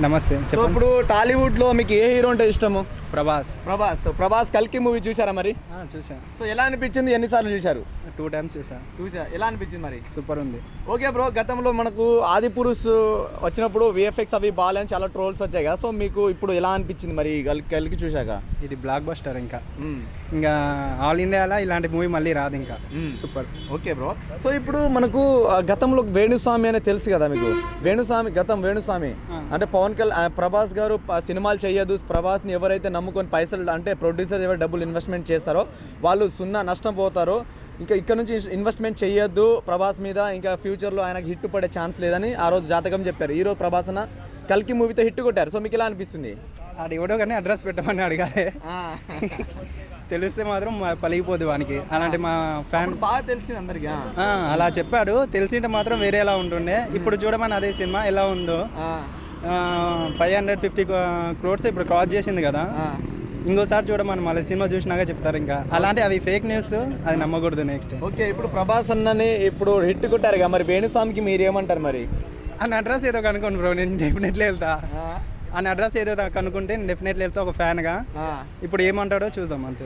నమస్తే. సో ఇప్పుడు టాలీవుడ్ లో మీకు ఏ హీరో అంటే ఇష్టము? ప్రభాస్ కల్కి మూవీ చూసారా మరి? చూసాను. సో ఎలా అనిపించింది, ఎన్నిసార్లు చూశారు? 2 times చూసా. ఎలా అనిపించింది మరి? సూపర్ ఉంది. ఓకే బ్రో, గతంలో మనకు ఆదిపురుష్ వచ్చినప్పుడు విఎఫ్ఎక్స్ అవి బాగాలని చాలా ట్రోల్స్ వచ్చాయి కదా, సో మీకు ఇప్పుడు ఎలా అనిపించింది మరి కల్కి చూశాక? ఇది బ్లాక్ బస్టర్. ఇంకా ఆల్ ఇండియాలో ఇలాంటి మూవీ మళ్ళీ రాదు ఇంకా. సూపర్. ఓకే బ్రో, సో ఇప్పుడు మనకు గతంలో వేణుస్వామి అనేది తెలుసు కదా మీకు? వేణుస్వామి అంటే ప్రభాస్ గారు సినిమాలు చేయదు, ప్రభాస్ని ఎవరైతే నమ్ముకొని పైసలు అంటే ప్రొడ్యూసర్ ఎవరు డబ్బులు ఇన్వెస్ట్మెంట్ చేస్తారో వాళ్ళు సున్నా నష్టం పోతారు, ఇంకా ఇక్కడ నుంచి ఇన్వెస్ట్మెంట్ చేయొద్దు ప్రభాస్ మీద, ఇంకా ఫ్యూచర్లో ఆయనకి హిట్ పడే ఛాన్స్ లేదని ఆ రోజు జాతకం చెప్పారు. ఈ రోజు ప్రభాస్ అన్న కల్కి మూవీతో హిట్ కొట్టారు. సో మీకు ఎలా అనిపిస్తుంది? అది ఎవడో కానీ అడ్రస్ పెట్టమని అడగాలి. తెలిస్తే మాత్రం పలిగిపోద్ది వానికి. అలాంటి మా ఫ్యాన్ బాగా తెలిసింది అందరికి. అలా చెప్పాడు, తెలిసింటే మాత్రం వేరేలా ఉంటుండే. ఇప్పుడు చూడమని అదే సినిమా ఎలా ఉందో. 550 crores ఇప్పుడు క్రాస్ చేసింది కదా. ఇంకోసారి చూడమని మళ్ళీ సినిమా చూసినాక చెప్తారు. ఇంకా అలాంటి అవి ఫేక్ న్యూస్, అది నమ్మకూడదు. నెక్స్ట్ ఓకే, ఇప్పుడు ప్రభాస్ అన్నని ఇప్పుడు హిట్ కొట్టారు కదా, మరి వేణుస్వామికి మీరు ఏమంటారు మరి? అని అడ్రస్ ఏదో కనుకోండి బ్రో, నేను డెఫినెట్లీ వెళ్తా. అని అడ్రస్ ఏదో కనుక్కుంటే నేను డెఫినెట్లీ వెళ్తా ఒక ఫ్యాన్గా. ఇప్పుడు ఏమంటాడో చూద్దాం అంతే.